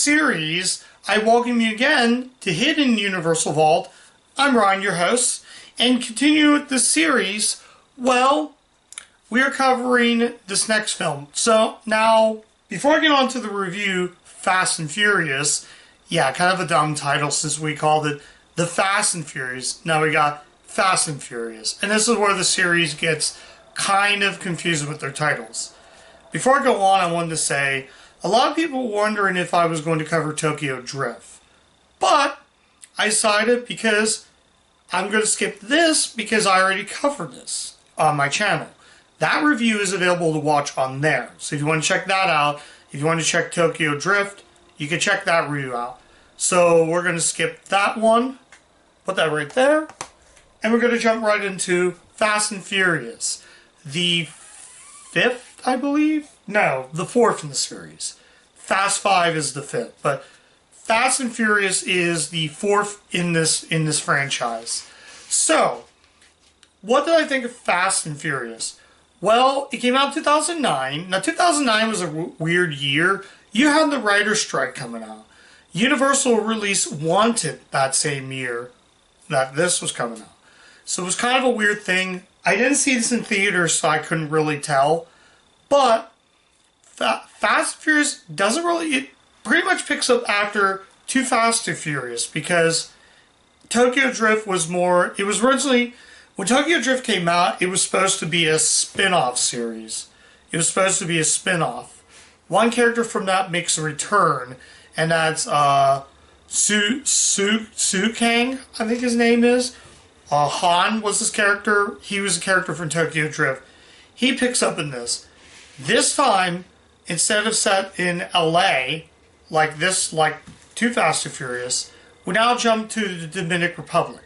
series, I welcome you again to Hidden Universal Vault. I'm Ryan, your host, and continue with this series. Well, we are covering this next film. So now, before I get on to the review, Fast and Furious, yeah, kind of a dumb title since we called it The Fast and Furious. Now we got Fast and Furious. And this is where the series gets kind of confused with their titles. Before I go on, I wanted to say, a lot of people were wondering if I was going to cover Tokyo Drift. But I decided because I'm going to skip this because I already covered this on my channel. That review is available to watch on there. So if you want to check that out, if you want to check Tokyo Drift, you can check that review out. So we're going to skip that one, put that right there, and we're going to jump right into Fast and Furious. The fifth, I believe? No, the fourth in the series. Fast 5 is the fifth, but Fast and Furious is the fourth in this franchise. So, what did I think of Fast and Furious? Well, it came out in 2009. Now, 2009 was a weird year. You had the writer's strike coming out. Universal released Wanted that same year that this was coming out. So it was kind of a weird thing. I didn't see this in theaters, so I couldn't really tell. But Fast and Furious doesn't really... It pretty much picks up after Too Fast, Too Furious, because Tokyo Drift was more... It was originally... When Tokyo Drift came out, it was supposed to be a spin-off series. It was supposed to be a spin-off. One character from that makes a return, and that's Su Kang, I think his name is. Han was his character. He was a character from Tokyo Drift. He picks up in this. This time, instead of set in LA, like Too Fast, Too Furious, we now jump to the Dominican Republic.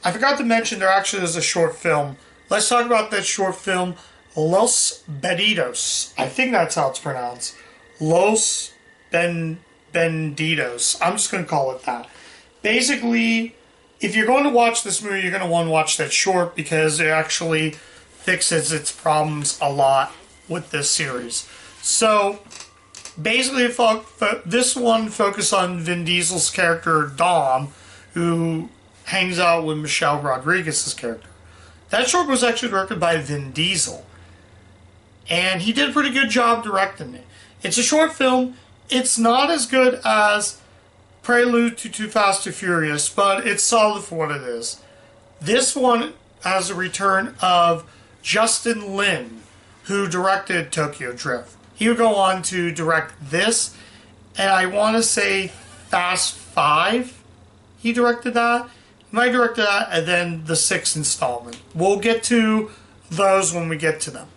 I forgot to mention there actually is a short film. Let's talk about that short film, Los Benditos. I think that's how it's pronounced. Los Benditos. I'm just going to call it that. Basically, if you're going to watch this movie, you're going to want to watch that short because it actually fixes its problems a lot with this series. So, basically, this one focused on Vin Diesel's character, Dom, who hangs out with Michelle Rodriguez's character. That short was actually directed by Vin Diesel. And he did a pretty good job directing it. It's a short film. It's not as good as Prelude to Too Fast, Too Furious, but it's solid for what it is. This one has a return of Justin Lin, who directed Tokyo Drift. He would go on to direct this, and I want to say Fast 5. He directed that. He might direct that, and then the sixth installment. We'll get to those when we get to them.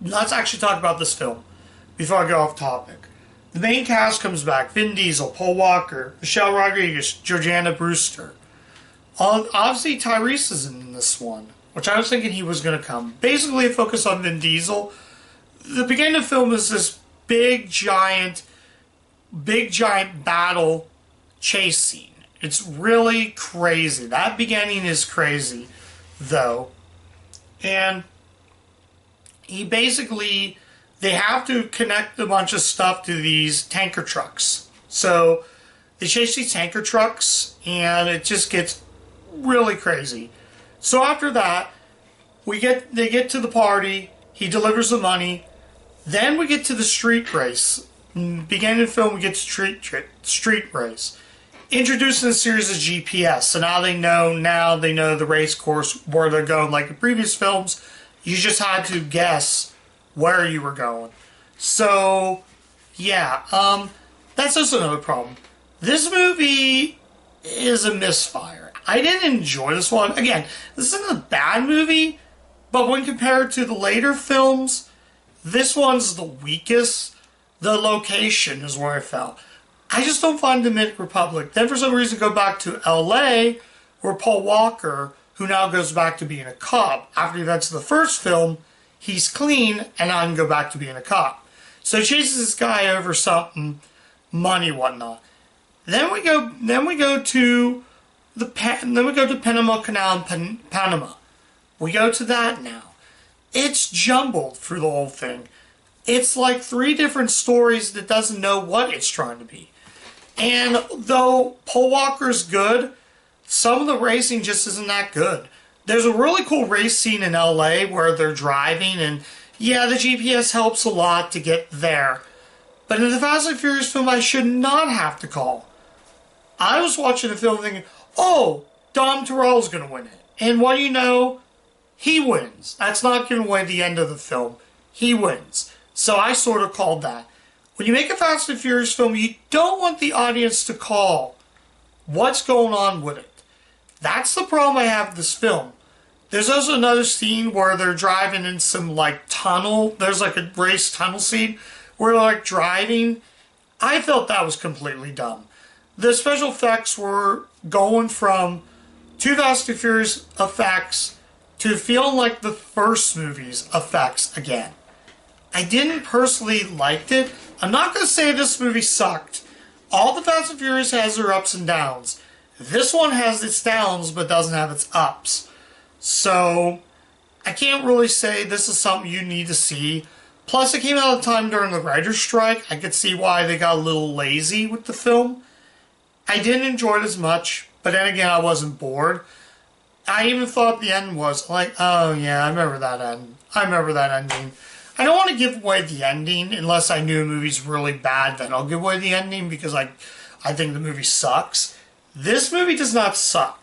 Let's actually talk about this film before I go off topic. The main cast comes back. Vin Diesel, Paul Walker, Michelle Rodriguez, Jordana Brewster. Obviously, Tyrese is in this one, which I was thinking he was going to come. Basically, a focus on Vin Diesel. The beginning of the film is this big giant battle chase scene. It's really crazy. That beginning is crazy, though. And they have to connect a bunch of stuff to these tanker trucks. So they chase these tanker trucks, and it just gets really crazy. So after that, they get to the party. He delivers the money. Then we get to the street race. Beginning of the film, we get to street race. Introducing the series as GPS. So now they know the race course, where they're going. Like in previous films, you just had to guess where you were going. So, yeah, that's also another problem. This movie is a misfire. I didn't enjoy this one. Again, this isn't a bad movie, but when compared to the later films, this one's the weakest. The location is where I fell. I just don't find the Dominican Republic. Then for some reason go back to LA, where Paul Walker, who now goes back to being a cop. After the events of the first film, he's clean, and now I can go back to being a cop. So he chases this guy over something, money, whatnot. Then we go to Panama Canal in Panama. We go to that now. It's jumbled through the whole thing. It's like three different stories that doesn't know what it's trying to be. And though Paul Walker's good, some of the racing just isn't that good. There's a really cool race scene in LA where they're driving, and yeah, the GPS helps a lot to get there. But in the Fast and Furious film, I should not have to call. I was watching the film thinking, oh, Dom Toretto's going to win it. And what do you know? He wins. That's not giving away the end of the film. He wins. So I sort of called that. When you make a Fast and Furious film, you don't want the audience to call what's going on with it. That's the problem I have with this film. There's also another scene where they're driving in some like tunnel. There's like a race tunnel scene where they're like driving. I felt that was completely dumb. The special effects were going from Too Fast and Furious effects to feeling like the first movie's effects again. I didn't personally like it. I'm not going to say this movie sucked. All the Fast and Furious has their ups and downs. This one has its downs but doesn't have its ups. So I can't really say this is something you need to see. Plus it came out of time during the writer's strike. I could see why they got a little lazy with the film. I didn't enjoy it as much, but then again I wasn't bored. I even thought the end was like, oh yeah, I remember that end. I remember that ending. I don't want to give away the ending unless I knew a movie's really bad, then I'll give away the ending because I think the movie sucks. This movie does not suck.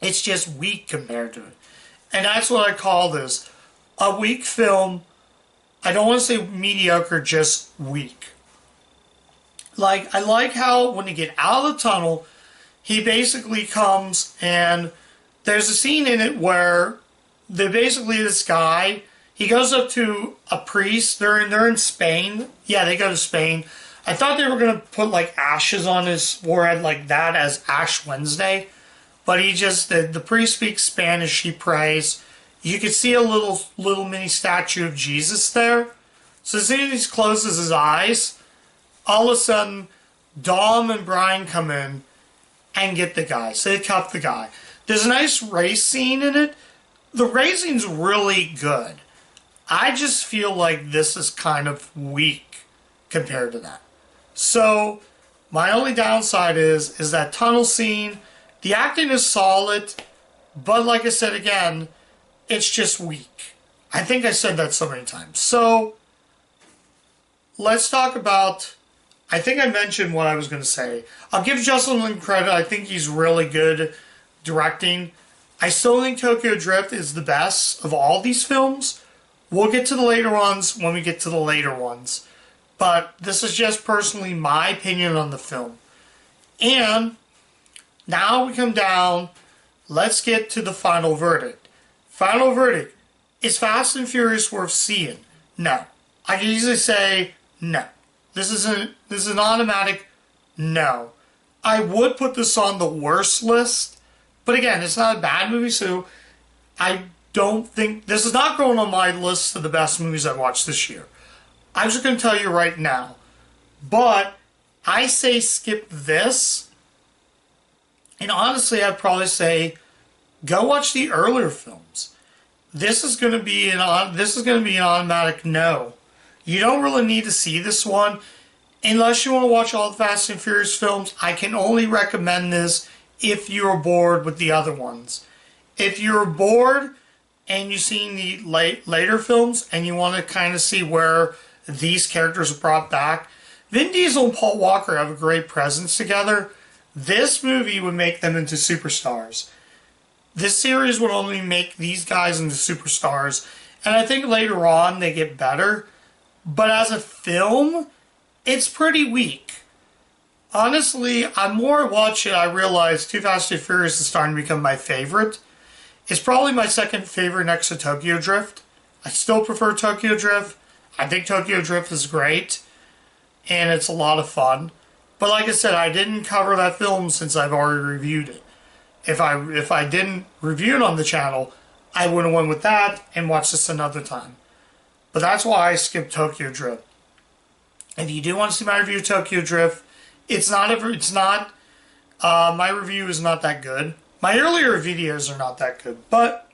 It's just weak compared to it. And that's what I call this. A weak film. I don't want to say mediocre, just weak. Like, I like how when you get out of the tunnel, he basically comes and there's a scene in it where this guy, he goes up to a priest. They're in Spain. Yeah, they go to Spain. I thought they were going to put like ashes on his forehead like that as Ash Wednesday. But he just, the priest speaks Spanish, he prays. You could see a little mini statue of Jesus there. So as soon as he closes his eyes, all of a sudden, Dom and Brian come in and get the guy. So they cuff the guy. There's a nice race scene in it. The racing's really good. I just feel like this is kind of weak compared to that. So my only downside is that tunnel scene. The acting is solid, but like I said again, it's just weak. I think I said that so many times. So let's talk about, I think I mentioned what I was going to say. I'll give Justin Lin credit. I think he's really good directing. I still think Tokyo Drift is the best of all these films. We'll get to the later ones when we get to the later ones. But this is just personally my opinion on the film. And now we come down, let's get to the final verdict. Final verdict, is Fast and Furious worth seeing? No. I can easily say no. This is an automatic no. I would put this on the worst list, but again, it's not a bad movie, so I don't think, this is not going on my list of the best movies I've watched this year. I'm just going to tell you right now. But I say skip this. And honestly, I'd probably say go watch the earlier films. This is going to be an automatic no. You don't really need to see this one unless you want to watch all the Fast and Furious films. I can only recommend this if you're bored with the other ones. If you're bored and you've seen the later films and you want to kind of see where these characters are brought back, Vin Diesel and Paul Walker have a great presence together. This movie would make them into superstars. This series would only make these guys into superstars. And I think later on they get better. But as a film, it's pretty weak. Honestly, I'm more watching it, I realize Too Fast and Furious is starting to become my favorite. It's probably my second favorite next to Tokyo Drift. I still prefer Tokyo Drift. I think Tokyo Drift is great. And it's a lot of fun. But like I said, I didn't cover that film since I've already reviewed it. If I didn't review it on the channel, I would have went with that and watched this another time. But that's why I skipped Tokyo Drift. If you do want to see my review of Tokyo Drift, my review is not that good. My earlier videos are not that good, but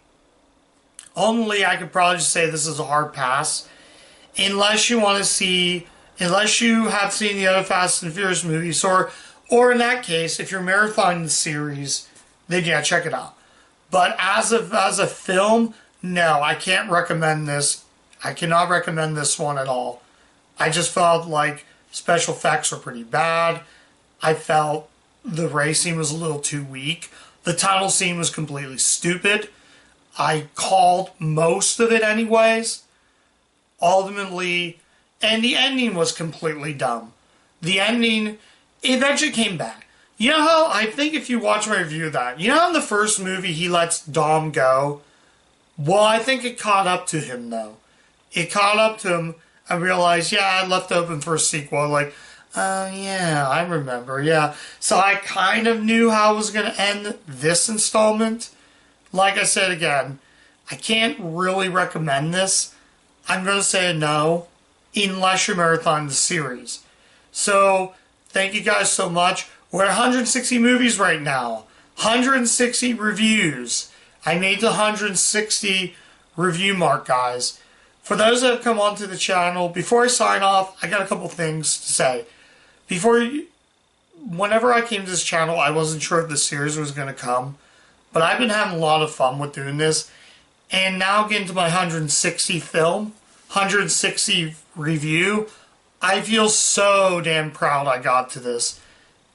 only I could probably just say this is a hard pass. unless you want to see, unless you have seen the other Fast and Furious movies, or in that case, if you're marathoning the series, then yeah, check it out. But as a film, no, I can't recommend this. I cannot recommend this one at all. I just felt like special effects were pretty bad. I felt the racing was a little too weak. The tunnel scene was completely stupid. I called most of it anyways. Ultimately, and the ending was completely dumb. The ending eventually came back. You know how, I think if you watch my review of that, you know how in the first movie he lets Dom go? Well, I think it caught up to him though. It caught up to him and realized, yeah, I left open for a sequel. Like, oh yeah, I remember, yeah. So I kind of knew how it was going to end this installment. Like I said again, I can't really recommend this. I'm going to say no, unless you're marathoning the series. So, thank you guys so much. We're at 160 movies right now. 160 reviews. I made the 160 review mark, guys. For those that have come onto the channel, before I sign off, I got a couple things to say. Whenever I came to this channel, I wasn't sure if the series was going to come. But I've been having a lot of fun with doing this. And now getting to my 160 film, 160 review, I feel so damn proud I got to this.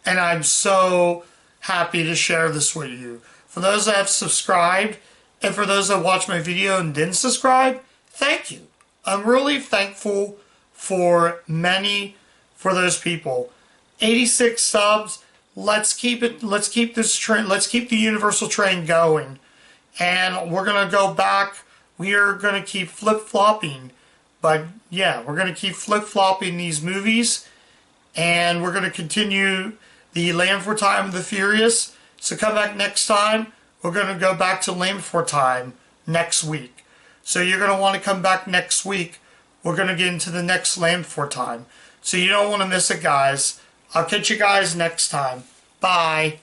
And I'm so happy to share this with you. For those that have subscribed, and for those that watched my video and didn't subscribe, thank you. I'm really thankful for those people. 86 subs. Let's keep it. Let's keep this train. Let's keep the Universal train going. And we're gonna go back. We are gonna keep flip-flopping. But yeah, we're gonna keep flip-flopping these movies, and we're gonna continue the Land Before Time of the Furious. So come back next time. We're gonna go back to Land Before Time next week. So you're going to want to come back next week. We're going to get into the next Land Before Time. So you don't want to miss it, guys. I'll catch you guys next time. Bye.